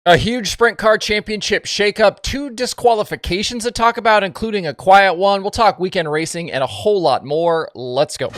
A huge sprint car championship shakeup, 2 disqualifications to talk about, including a quiet one. We'll talk weekend racing and a whole lot more. Let's go.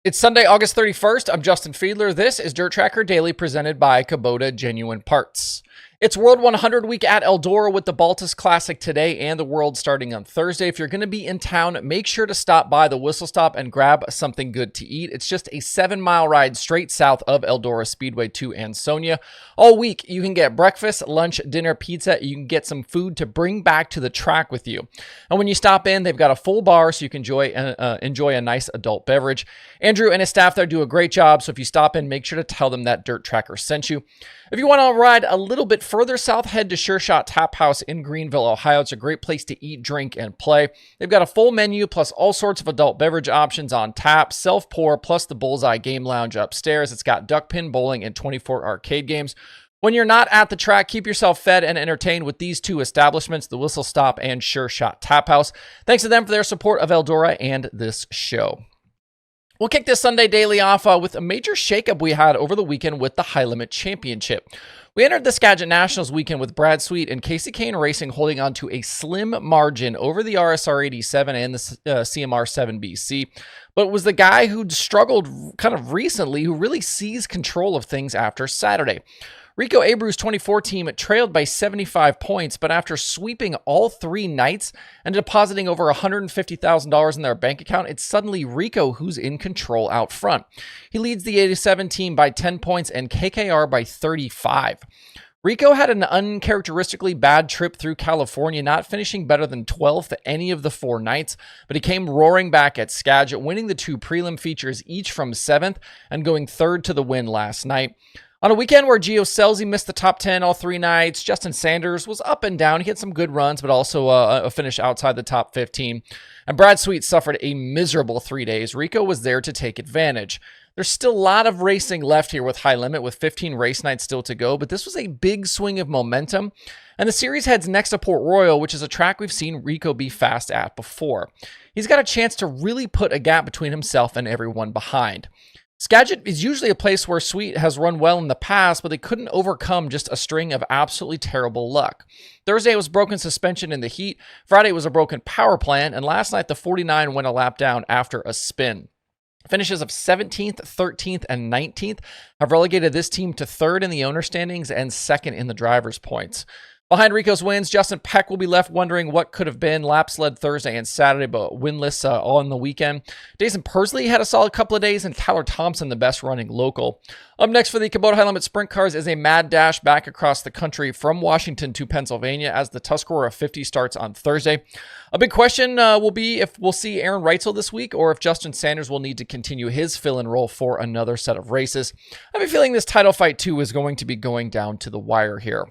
It's Sunday, August 31st. I'm Justin Fiedler. This is DIRTRACKR Daily presented by Kubota Genuine Parts. It's World 100 week at Eldora with the Baltus Classic today and the World starting on Thursday. If you're going to be in town, make sure to stop by the Whistle Stop and grab something good to eat. It's just a 7-mile ride straight south of Eldora Speedway to Ansonia. All week, you can get breakfast, lunch, dinner, pizza. You can get some food to bring back to the track with you. And when you stop in, they've got a full bar so you can enjoy a nice adult beverage. Andrew and his staff there do a great job, so if you stop in, make sure to tell them that DIRTRACKR sent you. If you want to ride a little bit further south, head to Sure Shot Tap House in Greenville, Ohio. It's a great place to eat, drink, and play. They've got a full menu plus all sorts of adult beverage options on tap, self-pour, plus the Bullseye Game Lounge upstairs. It's got duck pin bowling and 24 arcade games. When you're not at the track, keep yourself fed and entertained with these 2 establishments, the Whistle Stop and Sure Shot Tap House. Thanks to them for their support of Eldora and this show. We'll kick this Sunday daily off with a major shakeup we had over the weekend with the High Limit Championship. We entered the Skagit Nationals weekend with Brad Sweet and Casey Kane Racing holding on to a slim margin over the RSR 87 and the CMR 7BC. But it was the guy who'd struggled kind of recently who really seized control of things after Saturday. Rico Abreu's 24 team trailed by 75 points, but after sweeping all 3 nights and depositing over $150,000 in their bank account, it's suddenly Rico who's in control out front. He leads the 87 team by 10 points and KKR by 35. Rico had an uncharacteristically bad trip through California, not finishing better than 12th any of the 4 nights, but he came roaring back at Skagit, winning the 2 prelim features each from 7th and going 3rd to the win last night. On a weekend where Gio Scelzi missed the top 10 all 3 nights, Justin Sanders was up and down. He had some good runs, but also a finish outside the top 15. And Brad Sweet suffered a miserable 3 days. Rico was there to take advantage. There's still a lot of racing left here with High Limit, with 15 race nights still to go, but this was a big swing of momentum. And the series heads next to Port Royal, which is a track we've seen Rico be fast at before. He's got a chance to really put a gap between himself and everyone behind. Skagit is usually a place where Sweet has run well in the past, but they couldn't overcome just a string of absolutely terrible luck. Thursday was broken suspension in the heat, Friday was a broken power plant, and last night the 49 went a lap down after a spin. Finishes of 17th, 13th, and 19th have relegated this team to 3rd in the owner standings and 2nd in the driver's points. Behind Rico's wins, Justin Peck will be left wondering what could have been. Laps led Thursday and Saturday, but winless on the weekend. Dason Persley had a solid couple of days, and Tyler Thompson, the best running local. Up next for the Kubota High Limit Sprint Cars is a mad dash back across the country from Washington to Pennsylvania as the Tuscarora 50 starts on Thursday. A big question will be if we'll see Aaron Reitzel this week or if Justin Sanders will need to continue his fill-in role for another set of races. I have a feeling this title fight, too, is going to be going down to the wire here.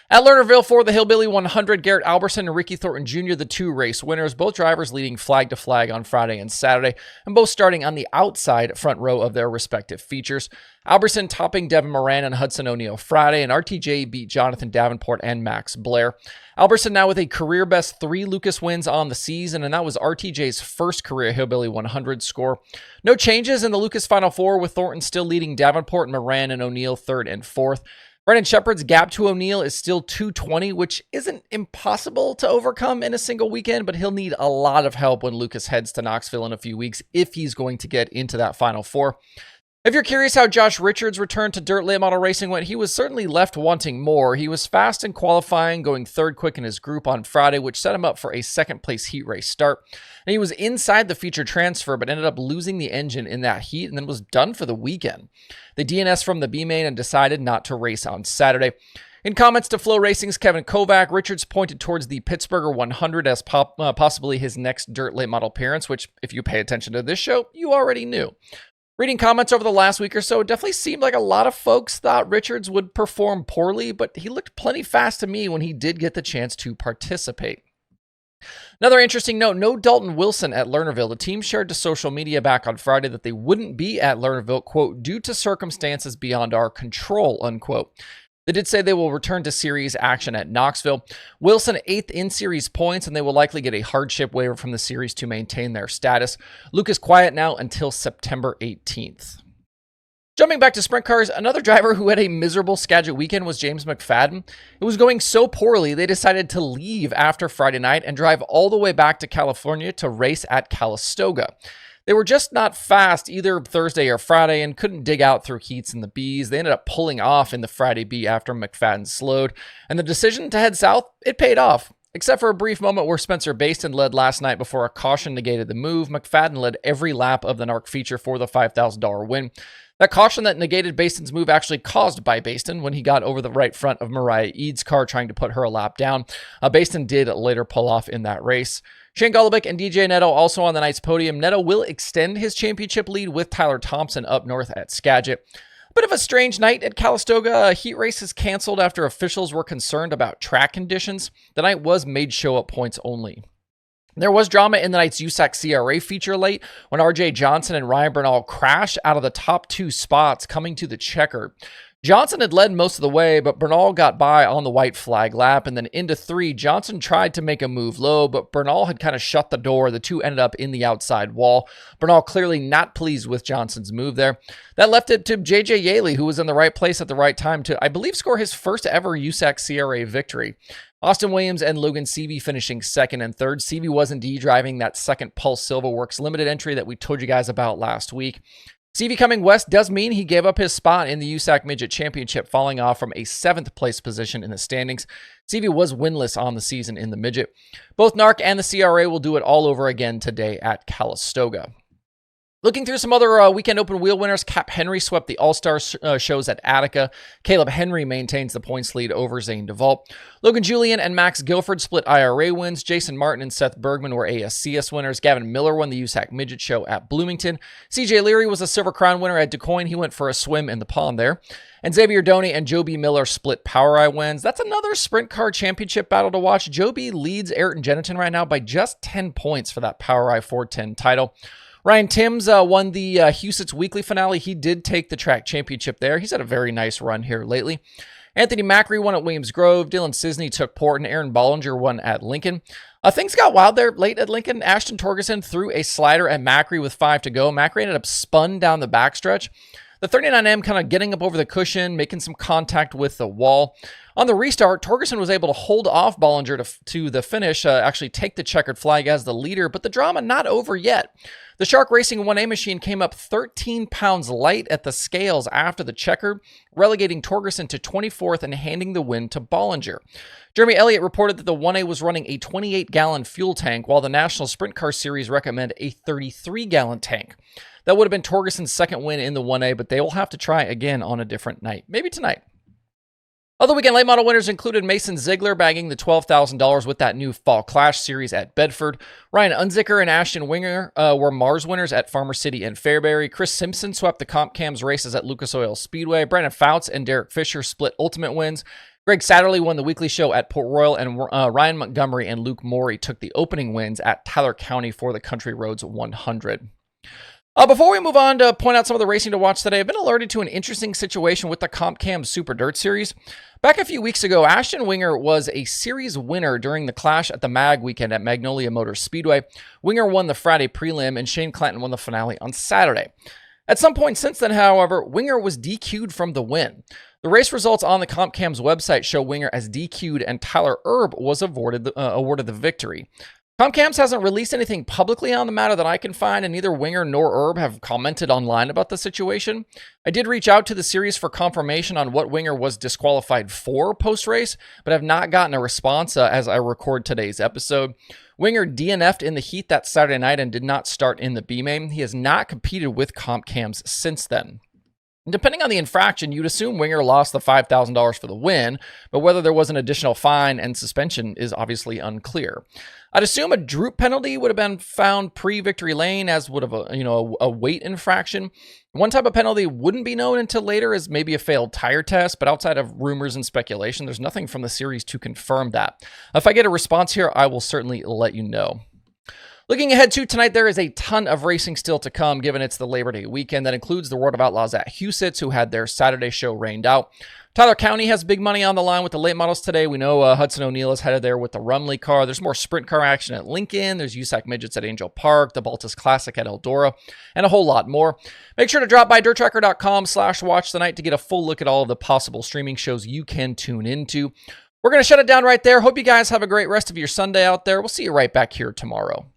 At Lernerville for the Hillbilly 100, Garrett Alberson and Ricky Thornton Jr., the 2 race winners, both drivers leading flag to flag on Friday and Saturday, and both starting on the outside front row of their respective features. Alberson topping Devin Moran and Hudson O'Neill Friday, and RTJ beat Jonathan Davenport and Max Blair. Alberson now with a career-best 3 Lucas wins on the season, and that was RTJ's first career Hillbilly 100 score. No changes in the Lucas Final Four, with Thornton still leading Davenport, Moran, and O'Neill 3rd and 4th. Brendan Shepard's gap to O'Neill is still 220, which isn't impossible to overcome in a single weekend, but he'll need a lot of help when Lucas heads to Knoxville in a few weeks if he's going to get into that Final Four. If you're curious how Josh Richards' return to dirt late model racing went, he was certainly left wanting more. He was fast in qualifying, going 3rd quick in his group on Friday, which set him up for a 2nd place heat race start. And he was inside the feature transfer, but ended up losing the engine in that heat and then was done for the weekend. They DNS from the B-main and decided not to race on Saturday. In comments to Flow Racing's Kevin Kovac, Richards pointed towards the Pittsburgher 100 as possibly his next dirt late model appearance, which, if you pay attention to this show, you already knew. Reading comments over the last week or so, it definitely seemed like a lot of folks thought Richards would perform poorly, but he looked plenty fast to me when he did get the chance to participate. Another interesting note, no Dalton Wilson at Lernerville. The team shared to social media back on Friday that they wouldn't be at Lernerville, quote, due to circumstances beyond our control, unquote. They did say they will return to series action at Knoxville. Wilson 8th in series points, and they will likely get a hardship waiver from the series to maintain their status. Luke is quiet now until September 18th. Jumping back to sprint cars, another driver who had a miserable Skagit weekend was James McFadden. It was going so poorly, they decided to leave after Friday night and drive all the way back to California to race at Calistoga. They were just not fast either Thursday or Friday and couldn't dig out through heats in the Bs. They ended up pulling off in the Friday B after McFadden slowed, and the decision to head south, it paid off. Except for a brief moment where Spencer Baston led last night before a caution negated the move, McFadden led every lap of the NARC feature for the $5,000 win. That caution that negated Baston's move actually caused by Baston when he got over the right front of Mariah Eads' car trying to put her a lap down. Baston did later pull off in that race. Shane Golobic and DJ Netto also on the night's podium. Netto will extend his championship lead with Tyler Thompson up north at Skagit. Bit of a strange night at Calistoga. A heat race is canceled after officials were concerned about track conditions. The night was made show-up points only. There was drama in the night's USAC CRA feature late when RJ Johnson and Ryan Bernal crashed out of the top 2 spots coming to the checker. Johnson had led most of the way, but Bernal got by on the white flag lap, and then into 3, Johnson tried to make a move low, but Bernal had kind of shut the door. The two ended up in the outside wall. Bernal clearly not pleased with Johnson's move there. That left it to JJ Yaley, who was in the right place at the right time to, I believe, score his first ever USAC CRA victory. Austin Williams and Logan Seavey finishing 2nd and 3rd. Seavey was indeed driving that second Pulse Silverworks limited entry that we told you guys about last week. Seavey coming west does mean he gave up his spot in the USAC Midget Championship, falling off from a 7th place position in the standings. Seavey was winless on the season in the Midget. Both NARC and the CRA will do it all over again today at Calistoga. Looking through some other weekend open wheel winners, Cap Henry swept the All-Star shows at Attica. Caleb Henry maintains the points lead over Zane DeVault. Logan Julian and Max Guilford split IRA wins. Jason Martin and Seth Bergman were ASCS winners. Gavin Miller won the USAC Midget Show at Bloomington. CJ Leary was a Silver Crown winner at DuQuoin. He went for a swim in the pond there. And Xavier Doney and Joe B. Miller split Power Eye wins. That's another sprint car championship battle to watch. Joe B. leads Ayrton Jeniton right now by just 10 points for that Power Eye 410 title. Ryan Timms won the Huset's weekly finale. He did take the track championship there. He's had a very nice run here lately. Anthony Macri won at Williams Grove. Dylan Cisney took Port, and Aaron Bollinger won at Lincoln. Things got wild there late at Lincoln. Ashton Torgerson threw a slider at Macri with 5 to go. Macri ended up spun down the backstretch. The 39M kind of getting up over the cushion, making some contact with the wall. On the restart, Torgerson was able to hold off Bollinger to the finish, actually take the checkered flag as the leader, but the drama not over yet. The Shark Racing 1A machine came up 13 pounds light at the scales after the checker, relegating Torgerson to 24th and handing the win to Bollinger. Jeremy Elliott reported that the 1A was running a 28-gallon fuel tank, while the National Sprint Car Series recommend a 33-gallon tank. That would have been Torgerson's second win in the 1A, but they will have to try again on a different night, maybe tonight. Other weekend late model winners included Mason Ziegler bagging the $12,000 with that new Fall Clash series at Bedford. Ryan Unzicker and Ashton Winger were Mars winners at Farmer City and Fairbury. Chris Simpson swept the Comp Cams races at Lucas Oil Speedway. Brandon Fouts and Derek Fisher split ultimate wins. Greg Satterley won the weekly show at Port Royal, and Ryan Montgomery and Luke Morey took the opening wins at Tyler County for the Country Roads 100. Before we move on to point out some of the racing to watch today, I've been alerted to an interesting situation with the Comp Cam Super Dirt Series. Back a few weeks ago, Ashton Winger was a series winner during the Clash at the Mag weekend at Magnolia Motor Speedway. Winger won the Friday prelim, and Shane Clanton won the finale on Saturday. At some point since then, however, Winger was DQ'd from the win. The race results on the Comp Cam's website show Winger as DQ'd, and Tyler Erb was awarded the victory. Comp Cams hasn't released anything publicly on the matter that I can find, and neither Winger nor Erb have commented online about the situation. I did reach out to the series for confirmation on what Winger was disqualified for post-race, but have not gotten a response as I record today's episode. Winger DNF'd in the heat that Saturday night and did not start in the B-Main. He has not competed with Comp Cams since then. Depending on the infraction, you'd assume Winger lost the $5,000 for the win, but whether there was an additional fine and suspension is obviously unclear. I'd assume a droop penalty would have been found pre-victory lane, as would have a weight infraction. One type of penalty wouldn't be known until later, as maybe a failed tire test, but outside of rumors and speculation, there's nothing from the series to confirm that. If I get a response here, I will certainly let you know. Looking ahead to tonight, there is a ton of racing still to come, given it's the Labor Day weekend. That includes the World of Outlaws at Huset's, who had their Saturday show rained out. Tyler County has big money on the line with the late models today. We know Hudson O'Neill is headed there with the Rumley car. There's more sprint car action at Lincoln. There's USAC Midgets at Angel Park, the Baltus Classic at Eldora, and a whole lot more. Make sure to drop by DIRTRACKR.com/watch tonight to get a full look at all of the possible streaming shows you can tune into. We're going to shut it down right there. Hope you guys have a great rest of your Sunday out there. We'll see you right back here tomorrow.